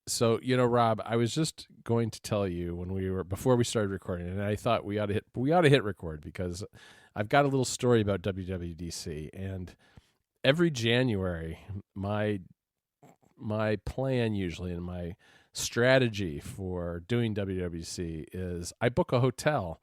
So, Rob, I was just going to tell you before we started recording, and I thought we ought to hit record because I've got a little story about WWDC, and every January, my plan usually and my strategy for doing WWDC is I book a hotel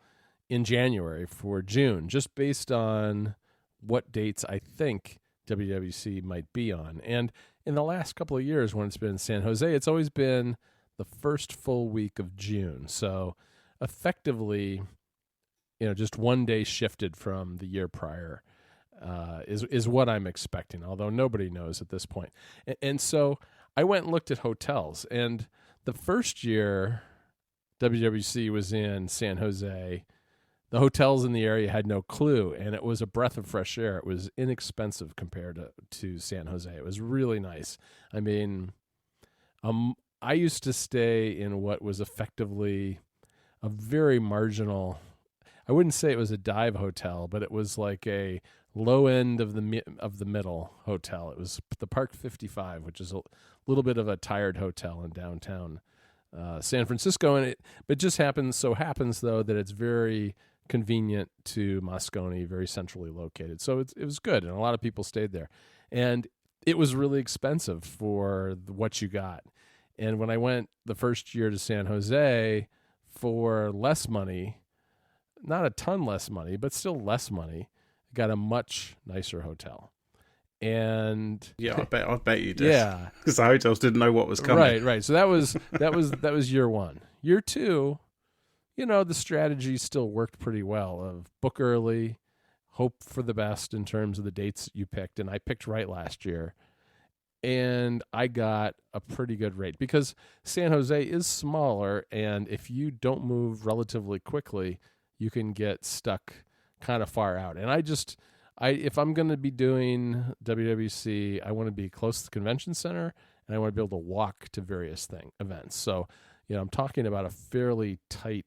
in January for June, just based on what dates I think WWDC might be on. And in the last couple of years, when it's been in San Jose, it's always been the first full week of June. So effectively, just one day shifted from the year prior is what I'm expecting, although nobody knows at this point. And so I went and looked at hotels. And the first year WWDC was in San Jose, the hotels in the area had no clue, and it was a breath of fresh air. It was inexpensive compared to San Jose. It was really nice. I mean, I used to stay in what was effectively a very marginal, I wouldn't say it was a dive hotel, but it was like a low end of the middle hotel. It was the Park 55, which is a little bit of a tired hotel in downtown San Francisco, and but just happens though that it's very convenient to Moscone, very centrally located. So it was good, and a lot of people stayed there. And it was really expensive for what you got. And when I went the first year to San Jose for less money, not a ton less money, but still less money, got a much nicer hotel. And yeah, I bet you did. Yeah, because the hotels didn't know what was coming. Right. So that was year one. Year two, the strategy still worked pretty well of book early, hope for the best in terms of the dates you picked. And I picked right last year. And I got a pretty good rate because San Jose is smaller. And if you don't move relatively quickly, you can get stuck kind of far out. And if I'm going to be doing WWDC, I want to be close to the convention center, and I want to be able to walk to various events. So, I'm talking about a fairly tight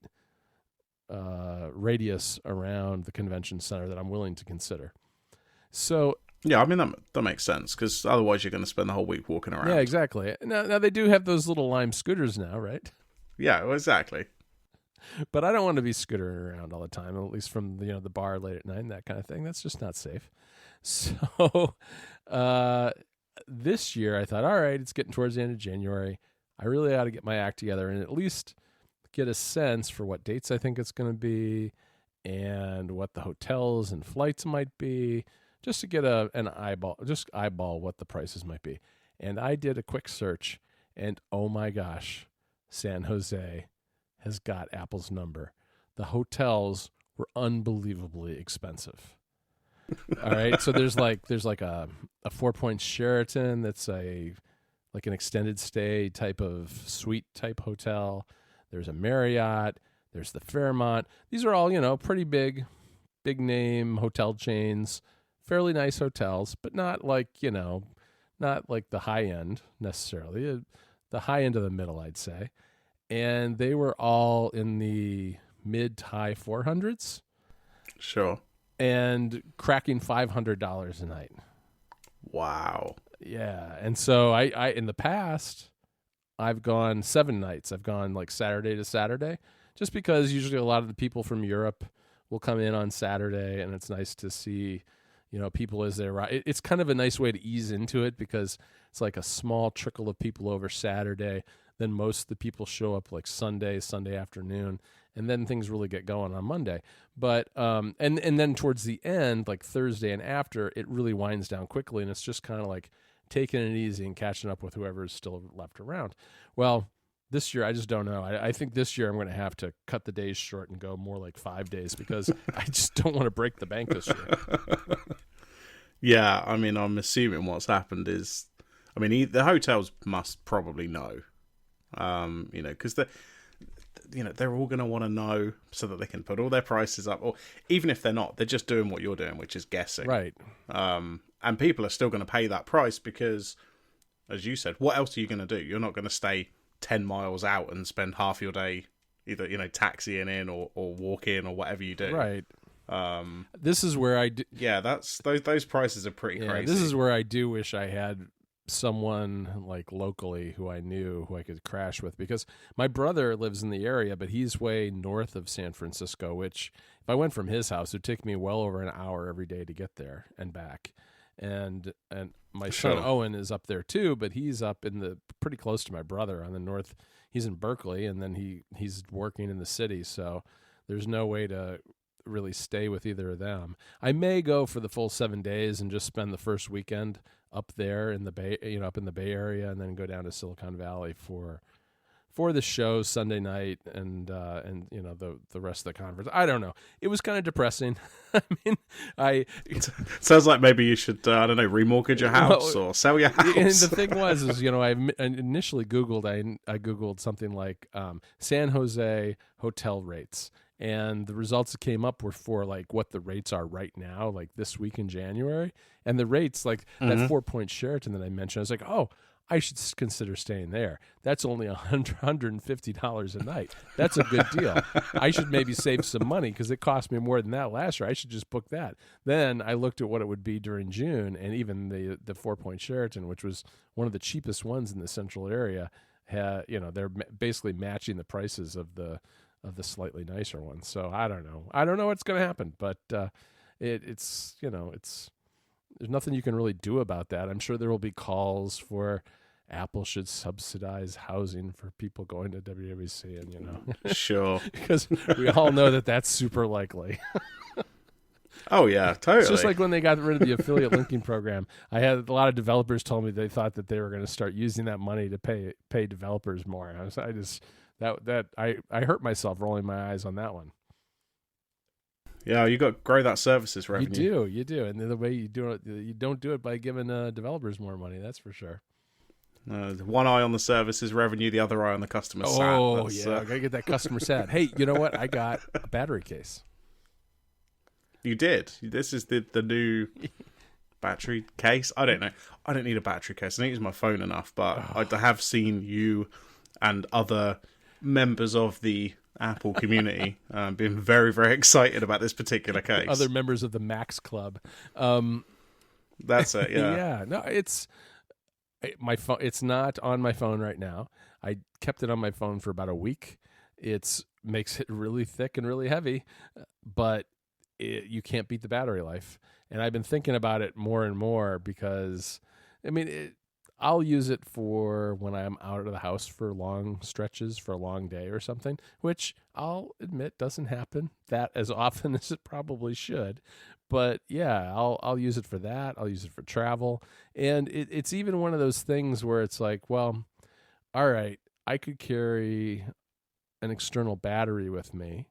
radius around the convention center that I'm willing to consider. So, yeah, I mean that makes sense because otherwise you're going to spend the whole week walking around. Yeah, exactly. Now they do have those little Lime scooters now, right? Yeah, well, exactly. But I don't want to be scootering around all the time, at least from the bar late at night and that kind of thing. That's just not safe. So this year I thought, all right, it's getting towards the end of January. I really ought to get my act together and at least get a sense for what dates I think it's going to be and what the hotels and flights might be, just to get an eyeball what the prices might be. And I did a quick search, and oh my gosh, San Jose has got Apple's number. The hotels were unbelievably expensive. All right, so there's like a 4-point Sheraton that's like an extended stay type of suite type hotel. There's a Marriott. There's the Fairmont. These are all pretty big name hotel chains, fairly nice hotels, but not like the high end necessarily. The high end of the middle, I'd say. And they were all in the mid to high 400s. Sure. And cracking $500 a night. Wow. Yeah. And so I in the past, I've gone 7 nights. I've gone like Saturday to Saturday, just because usually a lot of the people from Europe will come in on Saturday, and it's nice to see, people as they arrive. It's kind of a nice way to ease into it because it's like a small trickle of people over Saturday. Then most of the people show up like Sunday afternoon, and then things really get going on Monday. But and then towards the end, like Thursday and after, it really winds down quickly, and it's just kind of like taking it easy and catching up with whoever's still left around. Well, this year, I just don't know. I think this year I'm going to have to cut the days short and go more like 5 days because I just don't want to break the bank this year. Yeah, I mean, I'm assuming what's happened is, the hotels must probably know, because they're all going to want to know so that they can put all their prices up, or even if they're not, they're just doing what you're doing, which is guessing. Right. And people are still going to pay that price because, as you said, what else are you going to do? You're not going to stay 10 miles out and spend half your day either, taxiing in or walk in or whatever you do. Right. This is where I do. Yeah, those prices are pretty crazy. This is where I do wish I had someone like locally who I knew who I could crash with, because my brother lives in the area, but he's way north of San Francisco, which if I went from his house, it would take me well over an hour every day to get there and back. And my son Owen is up there too, but he's up in the pretty close to my brother on the north. He's in Berkeley, and then he's working in the city, so there's no way to really stay with either of them. I may go for the full 7 days and just spend the first weekend up there in the Bay, up in the Bay Area, and then go down to Silicon Valley for the show Sunday night and the rest of the conference. I don't know. It was kind of depressing. I mean, it sounds like maybe you should remortgage your house or sell your house. And the thing was I initially Googled I Googled something like San Jose hotel rates, and the results that came up were for like what the rates are right now, like this week in January, and the rates like that 4-point Sheraton that I mentioned. I was like, oh, I should consider staying there. That's only $150 a night. That's a good deal. I should maybe save some money because it cost me more than that last year. I should just book that. Then I looked at what it would be during June, and even the 4-point Sheraton, which was one of the cheapest ones in the central area, they're basically matching the prices of the slightly nicer ones. So I don't know. I don't know what's going to happen, but it's there's nothing you can really do about that. I'm sure there will be calls for Apple should subsidize housing for people going to WWDC, and sure, because we all know that that's super likely. Oh yeah, totally. It's just like when they got rid of the affiliate linking program. I had a lot of developers told me they thought that they were going to start using that money to pay developers more. I hurt myself rolling my eyes on that one. Yeah, you got to grow that services revenue. You do, and the way you do it, you don't do it by giving developers more money. That's for sure. One eye on the services revenue, the other eye on the customer sat. Oh yeah, I gotta get that customer sat. Hey, you know what? I got a battery case. You did. This is the new battery case. I don't know. I don't need a battery case. I don't use my phone enough, but I have seen you and other members of the Apple community being very, very excited about this particular case. Other members of the Max Club. That's it. Yeah. Yeah. No, it's my phone. It's not on my phone right now. I kept it on my phone for about a week. It makes it really thick and really heavy, but you can't beat the battery life. And I've been thinking about it more and more because, I'll use it for when I'm out of the house for long stretches, for a long day or something, which I'll admit doesn't happen that as often as it probably should. But yeah, I'll use it for that. I'll use it for travel. And it's even one of those things where it's like, well, all right, I could carry an external battery with me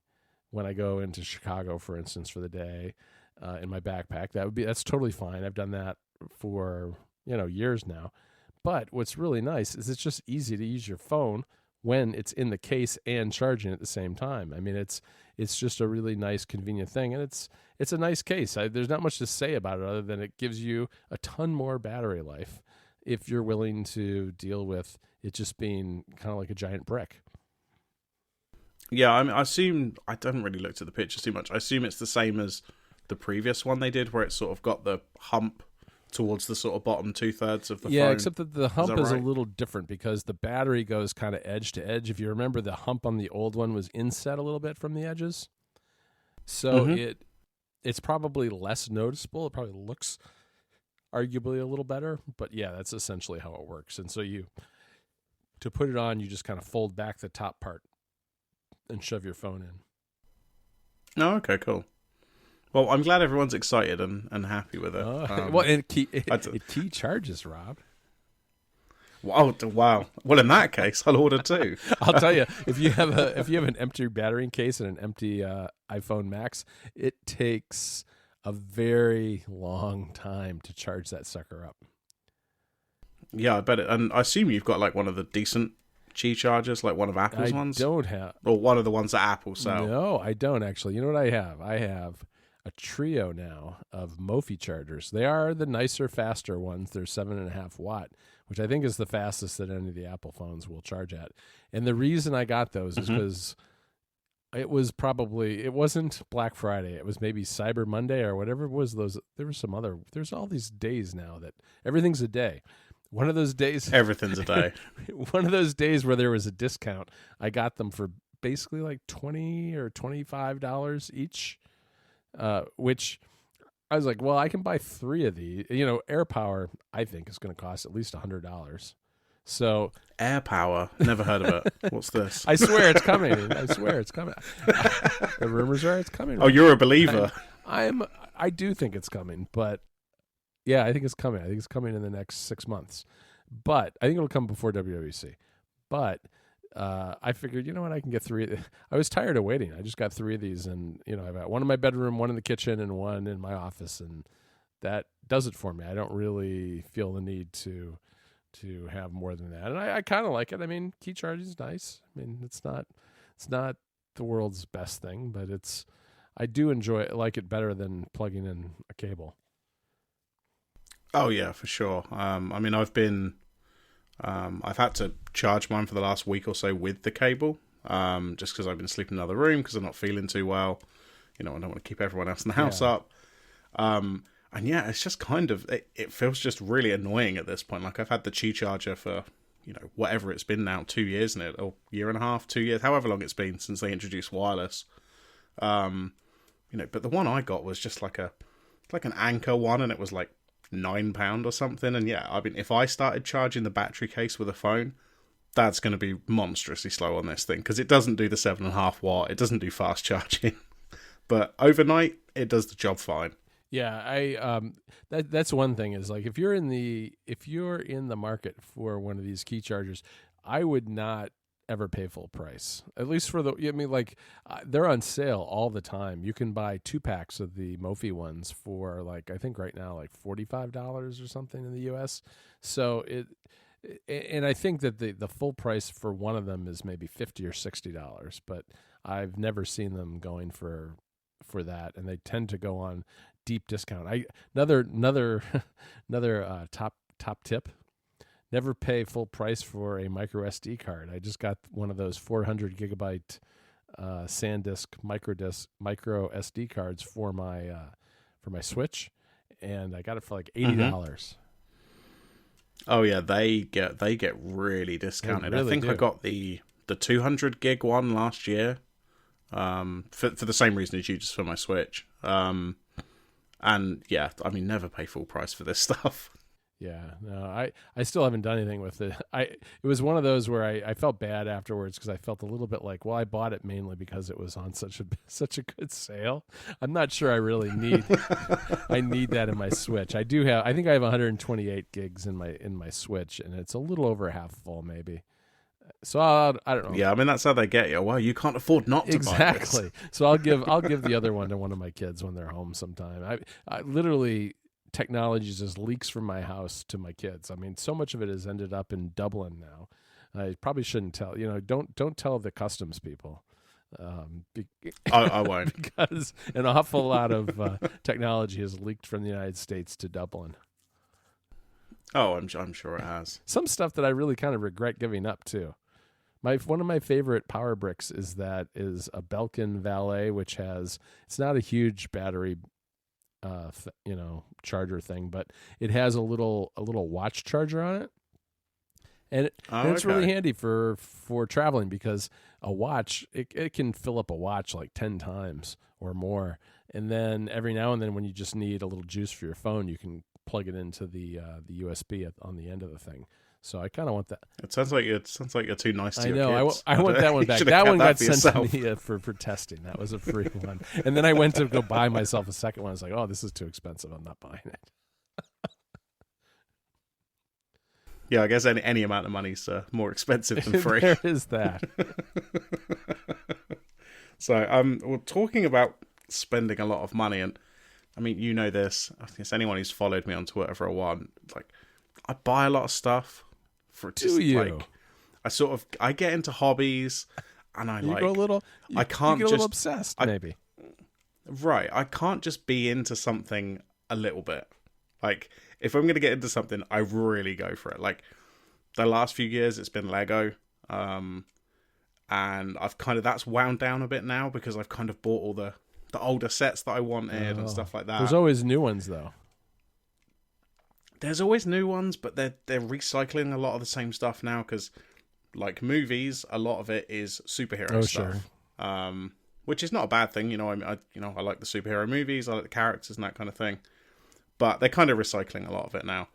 when I go into Chicago, for instance, for the day in my backpack. That's totally fine. I've done that for years now. But what's really nice is it's just easy to use your phone when it's in the case and charging at the same time. It's just a really nice, convenient thing, and it's a nice case. There's not much to say about it other than it gives you a ton more battery life if you're willing to deal with it just being kind of like a giant brick. Yeah, I assume I haven't really looked at the pictures too much. I assume it's the same as the previous one they did, where it's sort of got the hump towards the sort of bottom 2/3 of the phone. Yeah, except that the hump is right? a little different because the battery goes kind of edge to edge. If you remember, the hump on the old one was inset a little bit from the edges. So it's probably less noticeable. It probably looks arguably a little better. But yeah, that's essentially how it works. And so to put it on, you just kind of fold back the top part and shove your phone in. Oh, okay, cool. Well, I'm glad everyone's excited and happy with it. It key charges, Rob. Wow. Well, in that case, I'll order two. I'll tell you, if you have an empty battery case and an empty iPhone Max, it takes a very long time to charge that sucker up. Yeah, I bet it. And I assume you've got like one of the decent Qi chargers, like one of Apple's ones. I don't have, or one of the ones that Apple sell. No, I don't actually. You know what I have? I have a trio now of Mophie chargers. They are the nicer, faster ones. They're 7.5 watt, which I think is the fastest that any of the Apple phones will charge at. And the reason I got those is because it wasn't Black Friday. It was maybe Cyber Monday or whatever it was. There's all these days now that everything's a day. One of those days, everything's a day. One of those days where there was a discount, I got them for basically like $20 or $25 each, which I was like, well, I can buy 3 of these. Air Power, I think, is going to cost at least $100. So Air Power, never heard of it. What's this? I swear it's coming. The rumors are it's coming. Oh, you're a believer. I do think it's coming, but yeah, I think it's coming. I think it's coming in the next 6 months, but I think it'll come before WWDC. But I figured, you know what, I can get 3. I was tired of waiting. I just got 3 of these, and I've got one in my bedroom, one in the kitchen, and one in my office, and that does it for me. I don't really feel the need to have more than that, and I kind of like it. I mean, key charging is nice. I mean, it's not the world's best thing, but I do like it better than plugging in a cable. Oh yeah, for sure. I mean, I've had to charge mine for the last week or so with the cable, just because I've been sleeping in another room because I'm not feeling too well. I don't want to keep everyone else in the house up. And yeah, it's just kind of, it feels just really annoying at this point. Like, I've had the Qi charger for, whatever it's been now, 2 years, or year and a half, 2 years, however long it's been since they introduced wireless. But the one I got was just like an Anchor one, and it was like £9 or something. And yeah, I mean, if I started charging the battery case with a phone, that's going to be monstrously slow on this thing, because it doesn't do the 7.5 watt, it doesn't do fast charging. But overnight, it does the job fine. Yeah, that's one thing is, like, if you're in the market for one of these key chargers, I would not ever pay full price. At least for they're on sale all the time. You can buy 2 packs of the Mophie ones for, like, I think right now, like $45 or something in the US. So and I think that the full price for one of them is maybe $50 or $60, but I've never seen them going for that, and they tend to go on deep discount. Another top tip: never pay full price for a micro SD card. I just got one of those 400 gigabyte SanDisk micro SD cards for my Switch, and I got it for like $80. Mm-hmm. Oh yeah, they get really discounted. Really, I think I got the 200 gig one last year, for the same reason as you, just for my Switch. And yeah, I mean, never pay full price for this stuff. Yeah, no, I still haven't done anything with it. It was one of those where I felt bad afterwards, because I felt a little bit like, well, I bought it mainly because it was on such a good sale. I'm not sure I really need I need that in my Switch. I think I have 128 gigs in my Switch, and it's a little over half full maybe. So I don't know. Yeah, I mean, that's how they get you. Well, you can't afford not to buy this. So I'll give the other one to one of my kids when they're home sometime. I literally, technology just leaks from my house to my kids. I mean, so much of it has ended up in Dublin now. I probably shouldn't tell. Don't tell the customs people. I won't, because an awful lot of technology has leaked from the United States to Dublin. Oh, I'm sure it has. Some stuff that I really kind of regret giving up too. One of my favorite power bricks is a Belkin Valet, which it's not a huge battery, charger thing, but it has a little watch charger on it, and it's really handy for traveling, because a watch it can fill up a watch like 10 times or more, and then every now and then when you just need a little juice for your phone, you can plug it into the USB on the end of the thing. So I kind of want that. It sounds like you're too nice to your kids. I want that one back. That one got sent to me for testing. That was a free one. And then I went to go buy myself a second one. I was like, oh, this is too expensive. I'm not buying it. Yeah, I guess any amount of money's more expensive than free. There is that. So we're talking about spending a lot of money, and I mean, you know this. I guess anyone who's followed me on Twitter for a while, like, I buy a lot of stuff for just, like, I get into hobbies, and I go a little. I can't you get a little obsessed, maybe. Right, I can't just be into something a little bit. Like, if I'm going to get into something, I really go for it. Like, the last few years, it's been Lego, and I've that's wound down a bit now, because I've kind of bought all the older sets that I wanted and stuff like that. There's always new ones, though. there's always new ones, but they're recycling a lot of the same stuff now because, like movies, a lot of it is superhero stuff. Sure. Which is not a bad thing, I like the superhero movies, I like the characters and that kind of thing. But they're kind of recycling a lot of it now.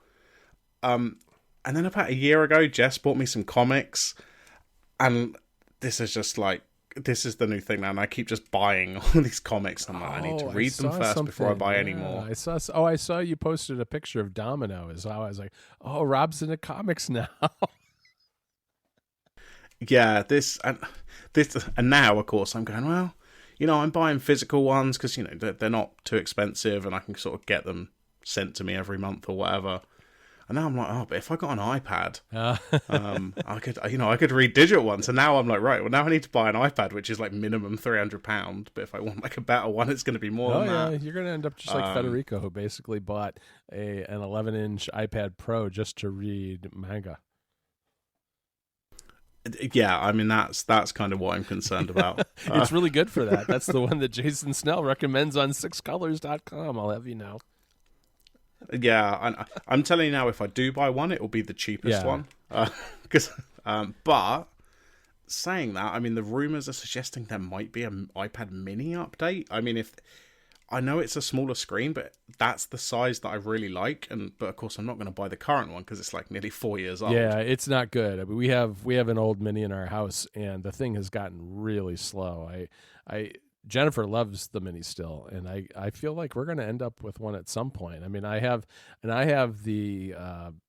And then about a year ago, Jess bought me some comics, and this is just like, this is the new thing now, and I keep just buying all these comics. I'm like, I need to read them first before I buy any more. I saw you posted a picture of Domino. I was like, oh, Robb's into comics now. Yeah, and now, of course, I'm going, well, I'm buying physical ones because, they're not too expensive and I can sort of get them sent to me every month or whatever. And now I'm like, oh, but if I got an iPad, I could read digital ones. And now I'm like, right, well, now I need to buy an iPad, which is like minimum £300. But if I want like a better one, it's going to be more than that. Yeah, you're going to end up just like Federico, who basically bought an 11-inch iPad Pro just to read manga. Yeah, I mean, that's kind of what I'm concerned about. It's really good for that. That's the one that Jason Snell recommends on sixcolors.com. I'll have you know. Yeah, I'm telling you now, if I do buy one, it will be the cheapest one. But saying that, I mean, the rumors are suggesting there might be an iPad mini update. I mean, I know it's a smaller screen, but that's the size that I really like. But of course, I'm not going to buy the current one because it's like nearly 4 years old. Yeah, it's not good. I mean, we have an old mini in our house, and the thing has gotten really slow. Jennifer loves the mini still, and I feel like we're going to end up with one at some point. I mean, I have the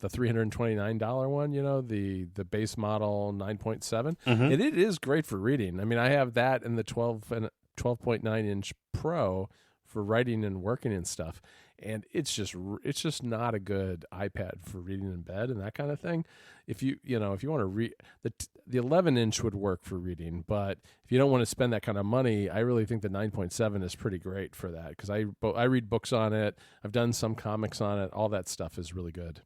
$329 one, the base model 9.7, and it is great for reading. I mean, I have that and the 12.9 inch Pro for writing and working and stuff, and it's just not a good iPad for reading in bed and that kind of thing. If you want to read, the 11-inch would work for reading, but if you don't want to spend that kind of money, I really think the 9.7 is pretty great for that because I read books on it. I've done some comics on it. All that stuff is really good.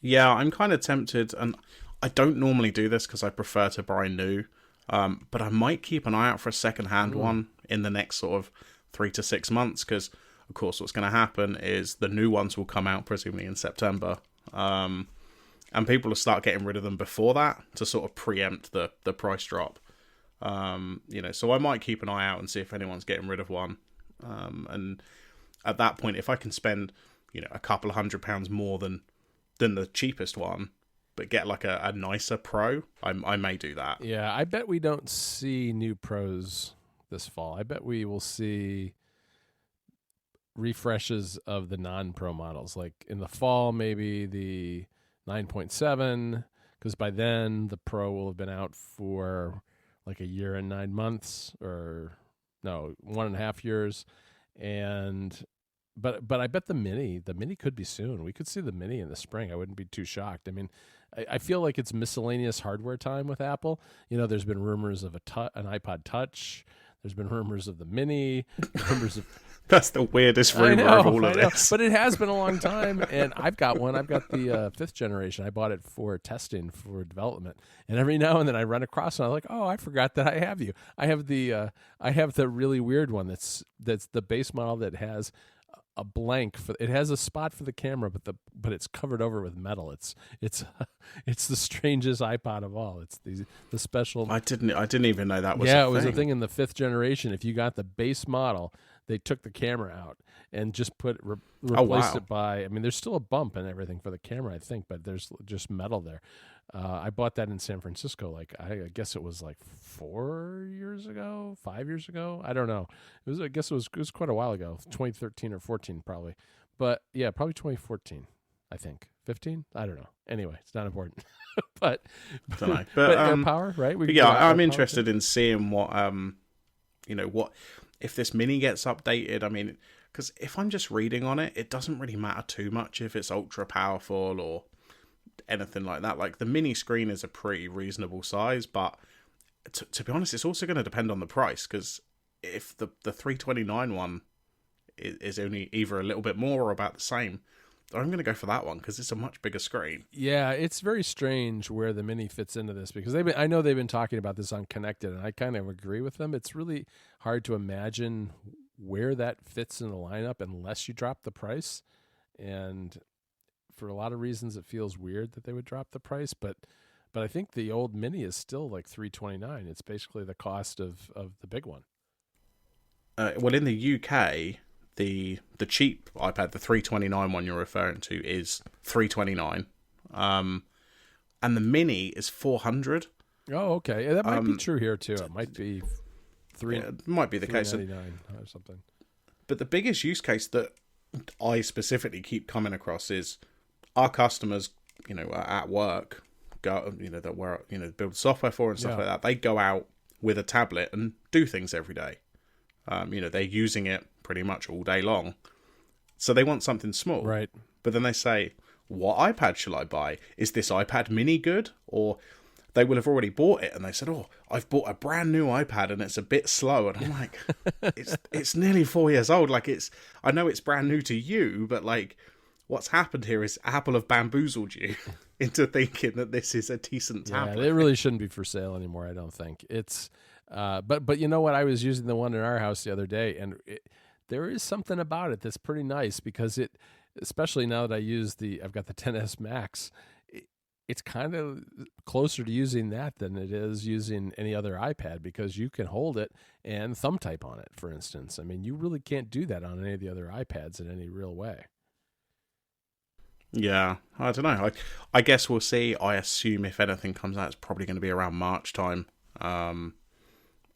Yeah, I'm kind of tempted, and I don't normally do this because I prefer to buy new, but I might keep an eye out for a second-hand one in the next sort of 3 to 6 months because, of course, what's going to happen is the new ones will come out presumably in September. And people will start getting rid of them before that to sort of preempt the price drop. So I might keep an eye out and see if anyone's getting rid of one. And at that point, if I can spend, a couple of £100 more than the cheapest one, but get like a nicer Pro, I may do that. Yeah, I bet we don't see new Pros this fall. I bet we will see refreshes of the non-Pro models. Like in the fall, maybe the 9.7, because by then the Pro will have been out for like a year and 9 months, or no, 1.5 years. But I bet the mini could be soon. We could see the mini in the spring. I wouldn't be too shocked. I mean, I feel like it's miscellaneous hardware time with Apple. There's been rumors of an iPod Touch. There's been rumors of the mini, rumors of... That's the weirdest rumor of all of this. But it has been a long time, and I've got one. I've got the 5th generation. I bought it for testing, for development. And every now and then I run across it, and I'm like, oh, I forgot that I have you. I have the really weird one that's the base model that has a blank it has a spot for the camera, but it's covered over with metal. It's the strangest iPod of all. It's the special. I didn't even know that was. Yeah, it was a thing in the 5th generation. If you got the base model, they took the camera out and just replaced it by. I mean, there's still a bump and everything for the camera, I think, but there's just metal there. I bought that in San Francisco. Like I guess it was like 4 years ago, 5 years ago. I don't know. I guess it was quite a while ago, 2013 or 14 probably. But yeah, probably 2014. I think 15. I don't know. Anyway, it's not important. but AirPower, right? I'm interested in seeing what what if this mini gets updated. I mean, because if I'm just reading on it, it doesn't really matter too much if it's ultra powerful or anything like that. Like the mini screen is a pretty reasonable size, but to be honest, it's also going to depend on the price, because if the 329 one is only either a little bit more or about the same, I'm going to go for that one because it's a much bigger screen. Yeah, it's very strange where the mini fits into this, because I know they've been talking about this on Connected, and I kind of agree with them. It's really hard to imagine where that fits in the lineup unless you drop the price. and for a lot of reasons, it feels weird that they would drop the price, but I think the old Mini is still like $329. It's basically the cost of the big one. Well, in the UK, the cheap iPad, the $329 one you're referring to, is $329, and the Mini is $400. Oh, okay. That might be true here too. It might be it might be the case, or something. But the biggest use case that I specifically keep coming across is our customers, are at work, that we're build software for and stuff like that. They go out with a tablet and do things every day. They're using it pretty much all day long, so they want something small, right? But then they say, "What iPad shall I buy? Is this iPad Mini good?" Or they will have already bought it and they said, "Oh, I've bought a brand new iPad and it's a bit slow." And I'm like, it's nearly 4 years old. Like, I know it's brand new to you, but like, what's happened here is Apple have bamboozled you into thinking that this is a decent tablet. Yeah, it really shouldn't be for sale anymore, I don't think. It's but you know what? I was using the one in our house the other day, and there is something about it that's pretty nice, because especially now that I've got the XS Max, it's kind of closer to using that than it is using any other iPad, because you can hold it and thumb type on it, for instance. I mean, you really can't do that on any of the other iPads in any real way. Yeah, I don't know. I guess we'll see. I assume if anything comes out, it's probably going to be around March time. And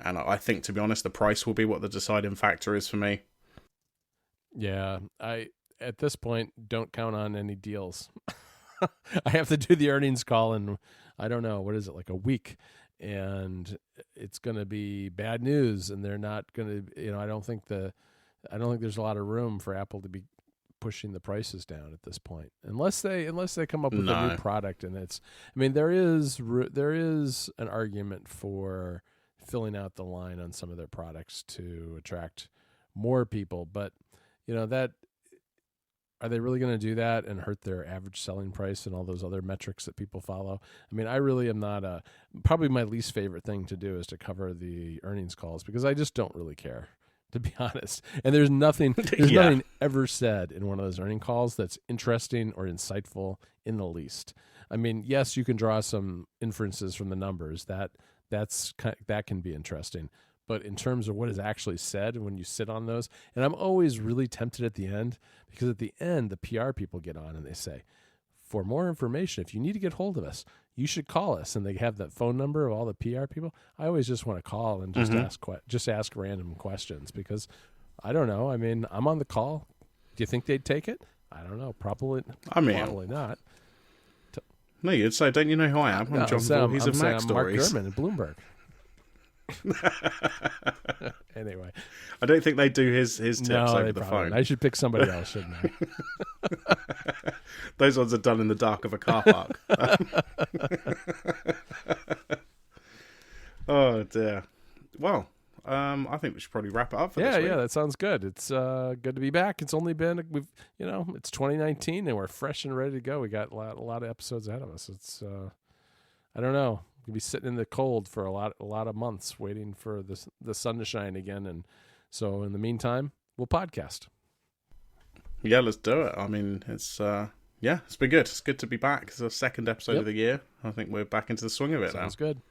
I think, to be honest, the price will be what the deciding factor is for me. Yeah, at this point don't count on any deals. I have to do the earnings call in, I don't know, what is it, like a week, and it's going to be bad news, and they're not going to, I don't think there's a lot of room for Apple to be pushing the prices down at this point, unless they come up with a new product. And there is an argument for filling out the line on some of their products to attract more people, but that, are they really going to do that and hurt their average selling price and all those other metrics that people follow? I mean, I really am not probably my least favorite thing to do is to cover the earnings calls, because I just don't really care, to be honest. And there's nothing ever said in one of those earning calls that's interesting or insightful in the least. I mean, yes, you can draw some inferences from the numbers. That can be interesting. But in terms of what is actually said when you sit on those, and I'm always really tempted at the end, because at the end, the PR people get on and they say, for more information, if you need to get hold of us, you should call us. And they have that phone number of all the PR people. I always just want to call and just ask random questions, because I don't know. I mean, I'm on the call. Do you think they'd take it? I don't know. Probably not. No, you'd say, don't you know who I am? I'm John Voorhees of Mac Stories. Mark Gurman at Bloomberg. Anyway, I don't think they do his tips over the phone. I should pick somebody else, shouldn't I? Those ones are done in the dark of a car park. Oh dear. Well, I think we should probably wrap it up for this week. Yeah, that sounds good. It's good to be back. It's only been it's 2019 and we're fresh and ready to go. We got a lot of episodes ahead of us. It's I don't know. We'll be sitting in the cold for a lot of months waiting for the sun to shine again, and so in the meantime, we'll podcast. Yeah, let's do it. I mean, it's been good. It's good to be back. It's the second episode of the year. I think we're back into the swing of it now. Sounds good.